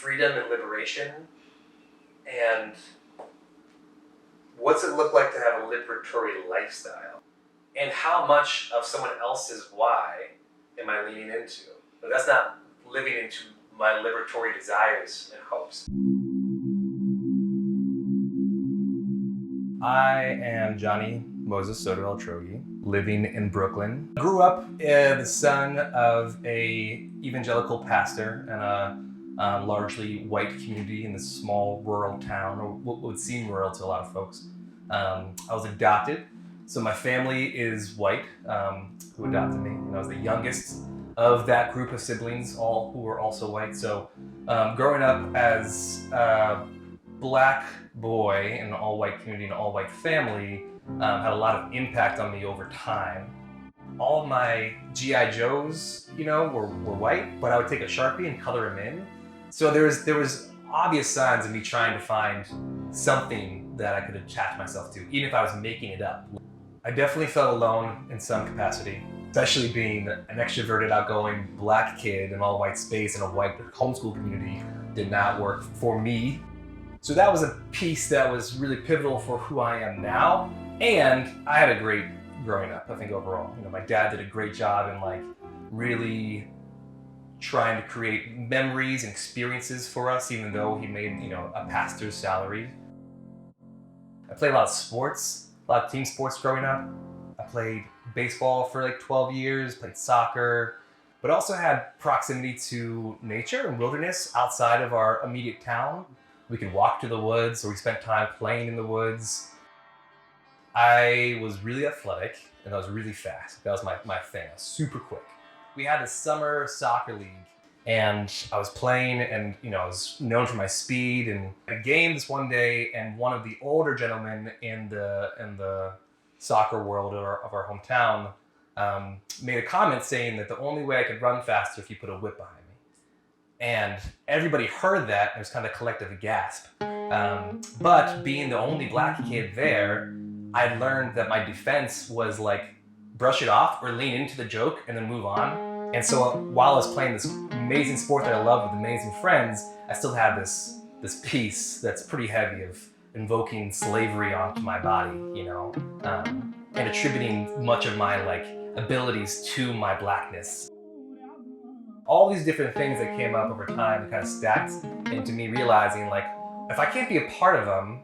freedom and liberation, and what's it look like to have a liberatory lifestyle? And how much of someone else's why am I leaning into? But that's not living into my liberatory desires and hopes. I am Johnny Moses Soto-Eltrogi, living in Brooklyn. Grew up the son of a evangelical pastor in a largely white community in this small rural town, or what would seem rural to a lot of folks. I was adopted, so my family is white, who adopted me, and I was the youngest of that group of siblings, all who were also white. So growing up as a black boy in an all-white community, and an all-white family, had a lot of impact on me over time. All of my G.I. Joes, were white, but I would take a Sharpie and color them in. So there was obvious signs of me trying to find something that I could attach myself to, even if I was making it up. I definitely felt alone in some capacity, especially being an extroverted, outgoing black kid in an all-white space in a white homeschool community did not work for me. So that was a piece that was really pivotal for who I am now. And I had a great growing up, I think, overall. My dad did a great job in really trying to create memories and experiences for us, even though he made, a pastor's salary. I played a lot of sports, a lot of team sports growing up. I played baseball for 12 years, played soccer, but also had proximity to nature and wilderness outside of our immediate town. We could walk to the woods, or we spent time playing in the woods. I was really athletic, and I was really fast. That was my thing. I was super quick. We had this summer soccer league, and I was playing, and I was known for my speed. And a game this one day, and one of the older gentlemen in the soccer world of our hometown made a comment saying that the only way I could run faster if you put a whip behind me. And everybody heard that, and there was kind of a collective gasp. But being the only black kid there, I learned that my defense was brush it off or lean into the joke and then move on. And so while I was playing this amazing sport that I love with amazing friends, I still had this piece that's pretty heavy of invoking slavery onto my body, and attributing much of my abilities to my blackness. All these different things that came up over time kind of stacked into me realizing if I can't be a part of them,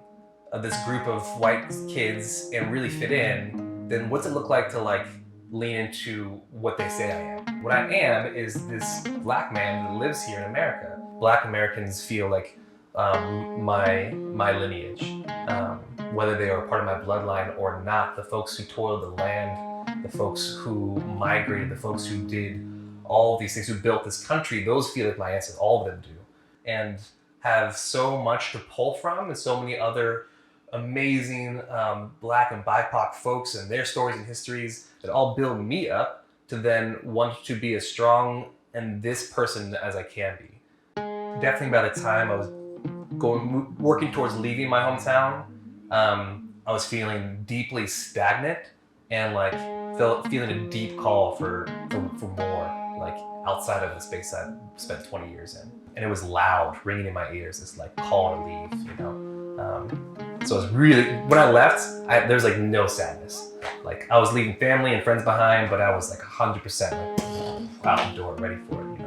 of this group of white kids, and really fit in, then what's it look like to lean into what they say I am? What I am is this black man that lives here in America. Black Americans feel like my lineage, whether they are part of my bloodline or not. The folks who toiled the land, the folks who migrated, the folks who did all of these things, who built this country, those feel like my ancestors, all of them do, and have so much to pull from, and so many other amazing black and BIPOC folks and their stories and histories that all build me up to then want to be as strong and this person as I can be. Definitely by the time I was working towards leaving my hometown, I was feeling deeply stagnant and feeling a deep call for more, outside of the space I spent 20 years in. And it was loud, ringing in my ears, this call to leave, So it was really, when I left, there was no sadness. I was leaving family and friends behind, but I was 100% out the door, ready for it,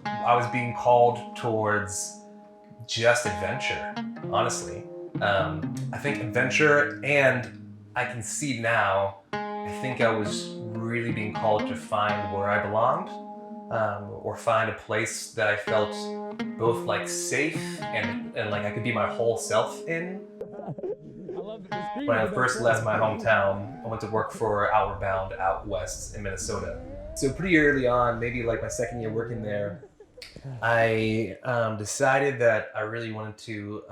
I was being called towards just adventure, honestly. I think adventure, and I can see now, I think I was really being called to find where I belonged, or find a place that I felt both safe and I could be my whole self in. When I first left my hometown, I went to work for Outward Bound out west in Minnesota. So pretty early on, maybe my second year working there, I decided that I really wanted to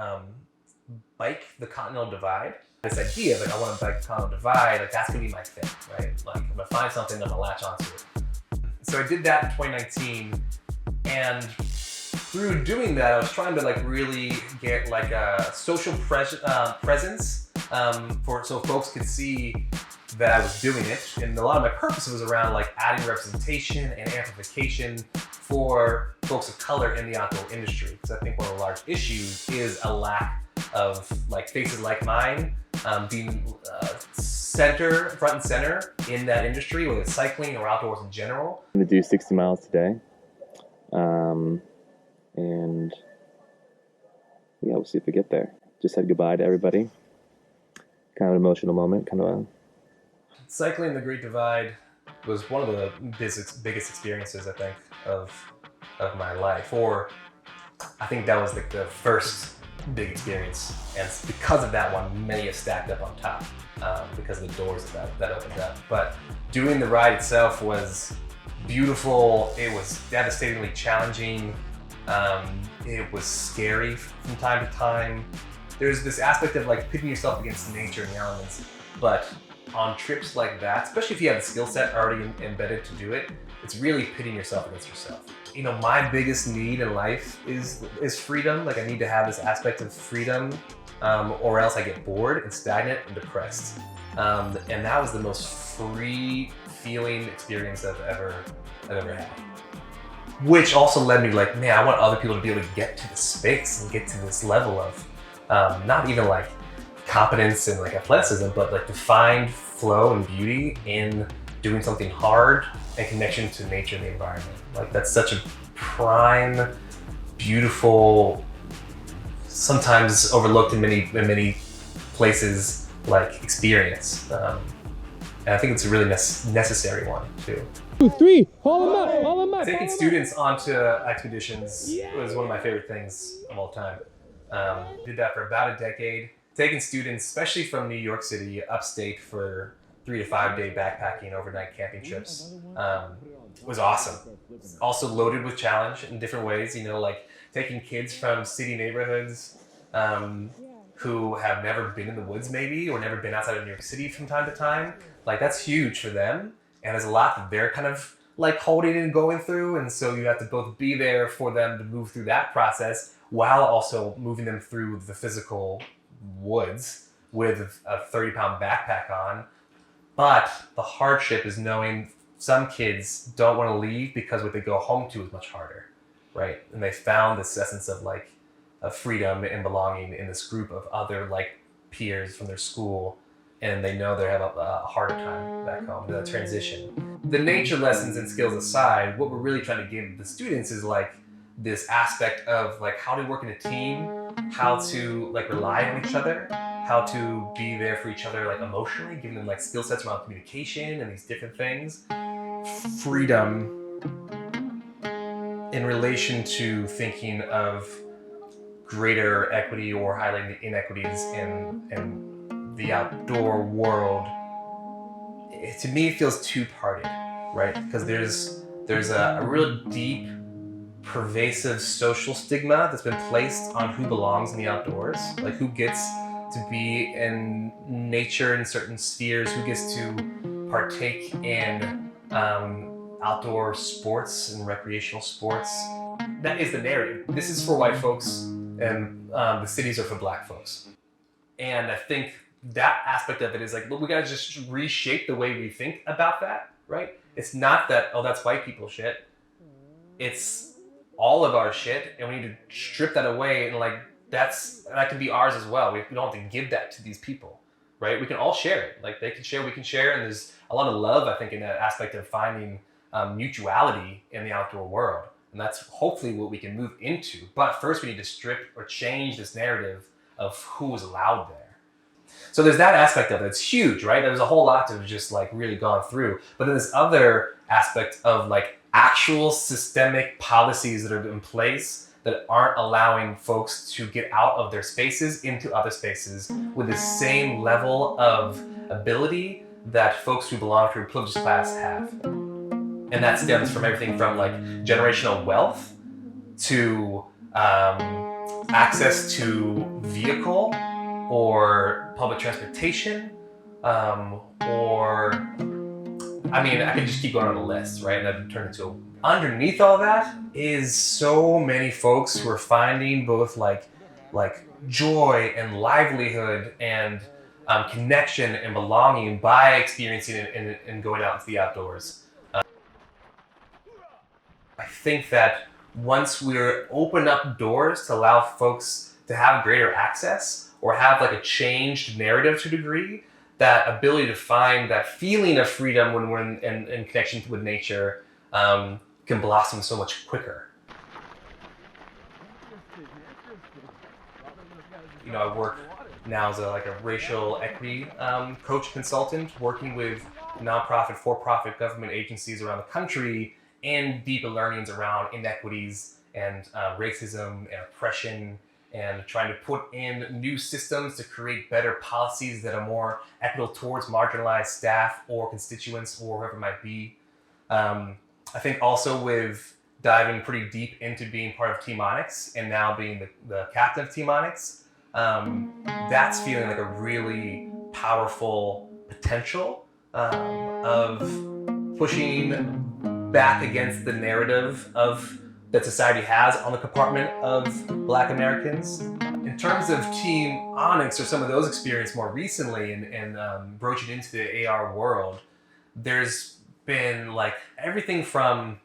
bike the Continental Divide. This idea I want to bike the Continental Divide, that's gonna be my thing, right? I'm gonna find something, I'm gonna latch onto it. So I did that in 2019, and through doing that, I was trying to really get a social presence so folks could see that I was doing it. And a lot of my purpose was around adding representation and amplification for folks of color in the outdoor industry, because I think one of the large issues is a lack of like faces like mine being front and center in that industry, whether it's cycling or outdoors in general. I'm going to do 60 miles today. And yeah, we'll see if we get there. Just said goodbye to everybody. Kind of an emotional moment, Cycling the Great Divide was one of the biggest experiences, I think, of my life. Or I think that was the first big experience. And because of that one, many have stacked up on top because of the doors that opened up. But doing the ride itself was beautiful. It was devastatingly challenging. It was scary from time to time. There's this aspect of like pitting yourself against nature and the elements, but on trips like that, especially if you have the skill set already embedded to do it, it's really pitting yourself against yourself. You know, my biggest need in life is freedom. Like I need to have this aspect of freedom, or else I get bored and stagnant and depressed. And that was the most free feeling experience I've ever had. Which also led me like, man, I want other people to be able to get to this space and get to this level of not even like competence and like athleticism, but like to find flow and beauty in doing something hard and connection to nature and the environment. Like that's such a prime, beautiful, sometimes overlooked in many places, like experience. And I think it's a really necessary one too. 2, 3, haul them up. Taking students onto expeditions was one of my favorite things of all time. Did that for about a decade. Taking students, especially from New York City, upstate for 3 to 5 day backpacking, overnight camping trips, was awesome. Also loaded with challenge in different ways, you know, like taking kids from city neighborhoods who have never been in the woods maybe, or never been outside of New York City from time to time. Like that's huge for them. And there's a lot that they're kind of like holding and going through. And so you have to both be there for them to move through that process while also moving them through the physical woods with a 30-pound backpack on. But the hardship is knowing some kids don't want to leave because what they go home to is much harder, right? And they found this essence of like of freedom and belonging in this group of other like peers from their school. And they know they have a harder time back home, the transition. The nature lessons and skills aside, what we're really trying to give the students is like this aspect of like how to work in a team, how to like rely on each other, how to be there for each other like emotionally, giving them like skill sets around communication and these different things. Freedom in relation to thinking of greater equity or highlighting the inequities in the outdoor world. To me, it feels two-parted, right? Because there's a real deep, pervasive social stigma that's been placed on who belongs in the outdoors, like who gets to be in nature in certain spheres, who gets to partake in outdoor sports and recreational sports. That is the narrative. This is for white folks, and the cities are for black folks. And I think that aspect of it is like, well, we gotta just reshape the way we think about that, right? It's not that, oh, that's white people shit. It's all of our shit, and we need to strip that away, and like that can be ours as well. We don't have to give that to these people, right? We can all share it. Like they can share, we can share, and there's a lot of love, I think, in that aspect of finding mutuality in the outdoor world. And that's hopefully what we can move into. But first we need to strip or change this narrative of who is allowed there. So there's that aspect of it. It's huge, right? There's a whole lot to just like really gone through. But then this other aspect of like actual systemic policies that are in place that aren't allowing folks to get out of their spaces into other spaces with the same level of ability that folks who belong to a privileged class have. And that stems from everything from like generational wealth to access to vehicle or public transportation, or, I mean, I could just keep going on the list, right? And that'd turn into underneath all that is so many folks who are finding both like joy and livelihood and connection and belonging by experiencing it and going out into the outdoors. I think that once we're open up doors to allow folks to have greater access or have like a changed narrative to a degree, that ability to find that feeling of freedom when we're in connection with nature can blossom so much quicker. You know, I work now as a racial equity coach consultant, working with nonprofit, for-profit government agencies around the country and deeper learnings around inequities and racism and oppression, and trying to put in new systems to create better policies that are more equitable towards marginalized staff or constituents or whoever it might be. I think also with diving pretty deep into being part of Team Onyx and now being the captain of Team Onyx, that's feeling like a really powerful potential of pushing back against the narrative of that society has on the compartment of Black Americans. In terms of Team Onyx or some of those experiences more recently and broaching into the AR world, there's been like everything from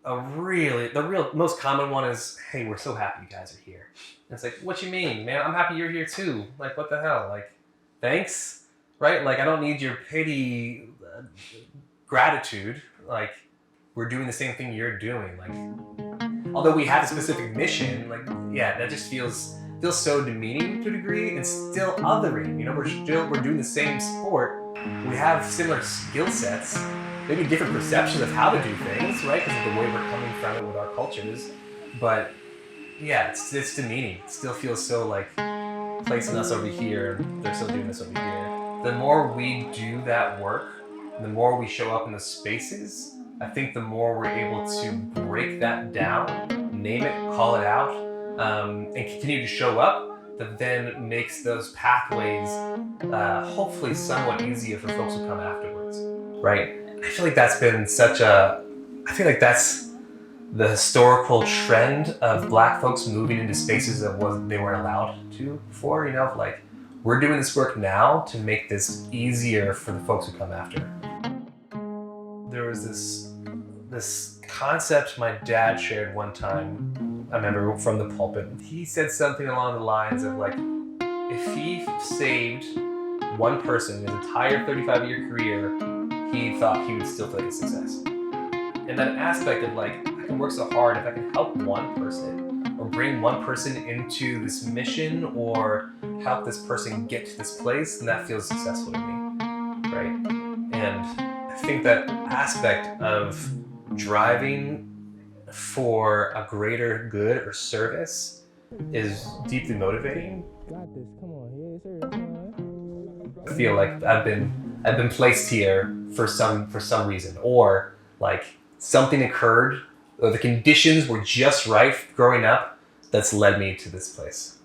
the real most common one is, hey, we're so happy you guys are here. And it's like, what you mean, man? I'm happy you're here too. Like, what the hell? Like, thanks, right? Like, I don't need your pity, gratitude. Like, we're doing the same thing you're doing. Like, although we have a specific mission, like, yeah, that just feels so demeaning to a degree and still othering. You know, we're doing the same sport. We have similar skill sets, maybe different perceptions of how to do things, right? Because of the way we're coming from it with our cultures. But yeah, it's demeaning. It still feels so like placing us over here, they're still doing this over here. The more we do that work, the more we show up in the spaces, I think the more we're able to break that down, name it, call it out, and continue to show up, that then makes those pathways hopefully somewhat easier for folks who come afterwards, right? I feel like that's been I feel like that's the historical trend of Black folks moving into spaces that they weren't allowed to before, you know, like we're doing this work now to make this easier for the folks who come after. There was this concept my dad shared one time, I remember from the pulpit. He said something along the lines of like, if he saved one person his entire 35-year career, he thought he would still feel like a success. And that aspect of like, I can work so hard, if I can help one person or bring one person into this mission or help this person get to this place, then that feels successful to me, right? And I think that aspect of driving for a greater good or service is deeply motivating. Got this. Come on, here, I feel like I've been placed here for some reason, or like something occurred, or the conditions were just right growing up that's led me to this place.